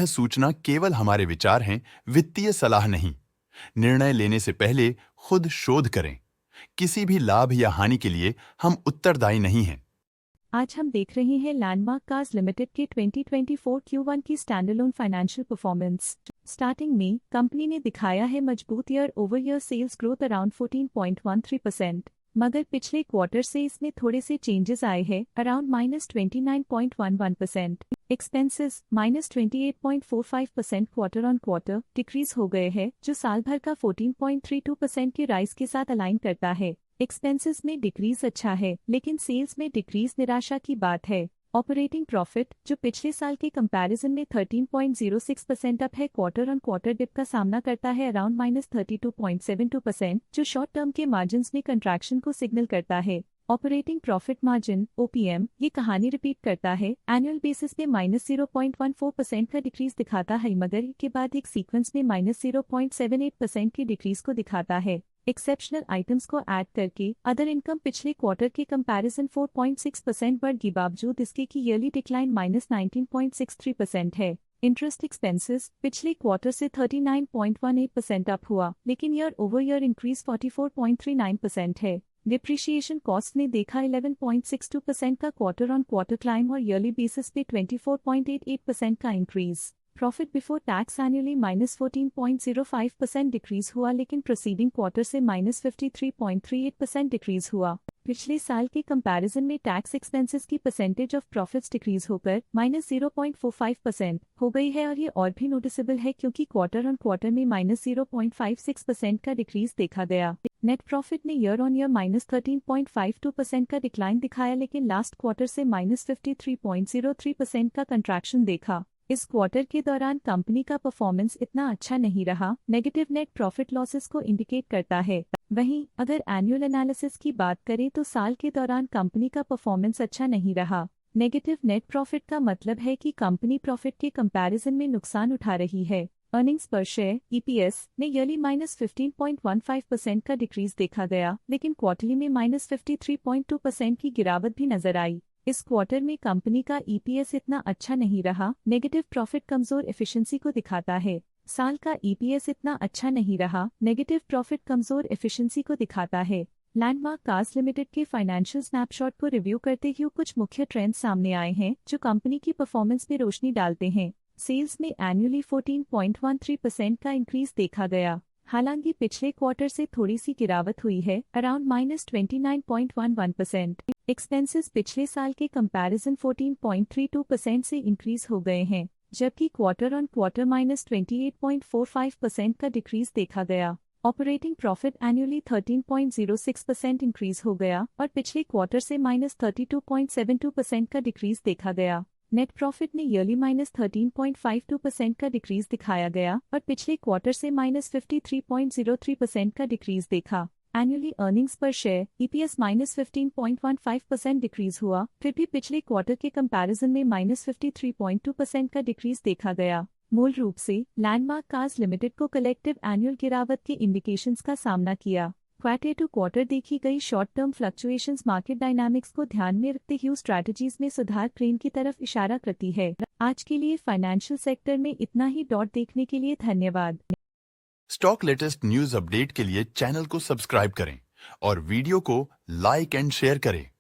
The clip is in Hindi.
सूचना केवल हमारे विचार हैं, वित्तीय सलाह नहीं। निर्णय लेने से पहले खुद शोध करें। किसी भी लाभ या हानि के लिए हम उत्तरदायी नहीं हैं। आज हम देख रहे हैं लैंडमार्क कार्स लिमिटेड के 2024 Q1 की स्टैंडअलोन फाइनेंशियल परफॉर्मेंस। स्टार्टिंग में कंपनी ने दिखाया है मजबूत year over year sales growth around 14.13%, मगर पिछले क्वार्टर से इसमें थोड़े से चेंजेस आए हैं around -29.11%। Expenses -28.45% quarter on quarter decrease हो गए हैं, जो साल भर का 14.32% के राइज के साथ अलाइन करता है। एक्सपेंसेस में डिक्रीज अच्छा है, लेकिन सेल्स में डिक्रीज निराशा की बात है। ऑपरेटिंग प्रॉफिट, जो पिछले साल के कंपैरिजन में 13.06% अप है, क्वार्टर ऑन क्वार्टर डिप का सामना करता है अराउंड -32.72%, जो शॉर्ट टर्म के मार्जिन्स में कंट्रैक्शन को सिग्नल करता है। ऑपरेटिंग प्रॉफिट मार्जिन OPM ये कहानी रिपीट करता है, एनुअल बेसिस पे -0.14% का डिक्रीज दिखाता है, मगर के बाद एक सीक्वेंस में -0.78% की डिक्रीज को दिखाता है। एक्सेप्शनल आइटम्स को ऐड करके अदर इनकम पिछले क्वार्टर के कंपैरिजन 4.6% बढ़ गई, बावजूद इसके की ईयरली डिक्लाइन -19.63% है। इंटरेस्ट एक्सपेंसेस पिछले क्वार्टर से 39.18% अप हुआ, लेकिन ईयर ओवर ईयर इंक्रीज 44.39% है। डिप्रिशिएशन कॉस्ट ने देखा 11.62% का क्वार्टर ऑन क्वार्टर क्लाइम और ईयरली बेसिस पे 24.88% का increase. Profit before tax annually -14.05% decrease हुआ, लेकिन प्रोसीडिंग क्वार्टर से -53.38% डिक्रीज हुआ। पिछले साल के कंपैरिजन में टैक्स एक्सपेंसेस की परसेंटेज ऑफ प्रॉफिट्स डिक्रीज होकर -0.45% हो गई है, और ये और भी नोटिसेबल है क्योंकि क्वार्टर ऑन क्वार्टर में -0.56% का डिक्रीज देखा गया। नेट प्रॉफिट ने ईयर ऑन ईयर -13.52% का डिक्लाइन दिखाया, लेकिन लास्ट क्वार्टर से -53.03% का कंट्रैक्शन देखा। इस क्वार्टर के दौरान कंपनी का परफॉर्मेंस इतना अच्छा नहीं रहा, नेगेटिव नेट प्रॉफिट लॉसेस को इंडिकेट करता है। वहीं अगर एनुअल एनालिसिस की बात करें तो साल के दौरान कंपनी का परफॉर्मेंस अच्छा नहीं रहा। नेगेटिव नेट प्रॉफिट का मतलब है कि कंपनी प्रॉफिट के कंपैरिजन में नुकसान उठा रही है। अर्निंग्स पर शेयर EPS ने ईयरली -15.15% का डिक्रीज देखा गया, लेकिन क्वार्टरली में -53.2% की गिरावट भी नजर आई। इस क्वार्टर में कंपनी का EPS इतना अच्छा नहीं रहा, नेगेटिव प्रॉफिट कमजोर एफिशिएंसी को दिखाता है। साल का EPS इतना अच्छा नहीं रहा, नेगेटिव प्रॉफिट कमजोर एफिशिएंसी को दिखाता है। लैंडमार्क कार्स लिमिटेड के फाइनेंशियल स्नैपशॉट को रिव्यू करते हुए कुछ मुख्य ट्रेंड्स सामने आए हैं जो कंपनी की परफॉर्मेंस में रोशनी डालते हैं। सेल्स में एनुअली 14.13% का इंक्रीज देखा गया, हालांकि पिछले क्वार्टर से थोड़ी सी गिरावट हुई है अराउंड -29.11%। एक्सपेंसेस पिछले साल के कंपैरिजन 14.32% से इंक्रीज हो गए हैं, जबकि क्वार्टर ऑन क्वार्टर -28.45% का डिक्रीज देखा गया। ऑपरेटिंग प्रॉफिट एनुअली 13.06% इंक्रीज हो गया और पिछले क्वार्टर से -32.72% का डिक्रीज देखा गया। नेट प्रॉफिट ने ईयरली -13.52% का डिक्रीज दिखाया गया और पिछले क्वार्टर से -53.03% का डिक्रीज देखा। एनुअली अर्निंग्स पर शेयर EPS -15.15% डिक्रीज हुआ, फिर भी पिछले क्वार्टर के कंपैरिजन में -53.2% का डिक्रीज देखा गया। मूल रूप से लैंडमार्क कार्स लिमिटेड को कलेक्टिव एनुअल गिरावट के इंडिकेशंस का सामना किया। क्वार्टर टू क्वार्टर देखी गई short term fluctuations market dynamics को ध्यान में रखते हुए स्ट्रैटेजीज में सुधार ट्रेंड की तरफ इशारा करती है। आज के लिए फाइनेंशियल सेक्टर में इतना ही। देखने के लिए धन्यवाद। स्टॉक लेटेस्ट न्यूज अपडेट के लिए चैनल को सब्सक्राइब करें और वीडियो को लाइक एंड शेयर करें।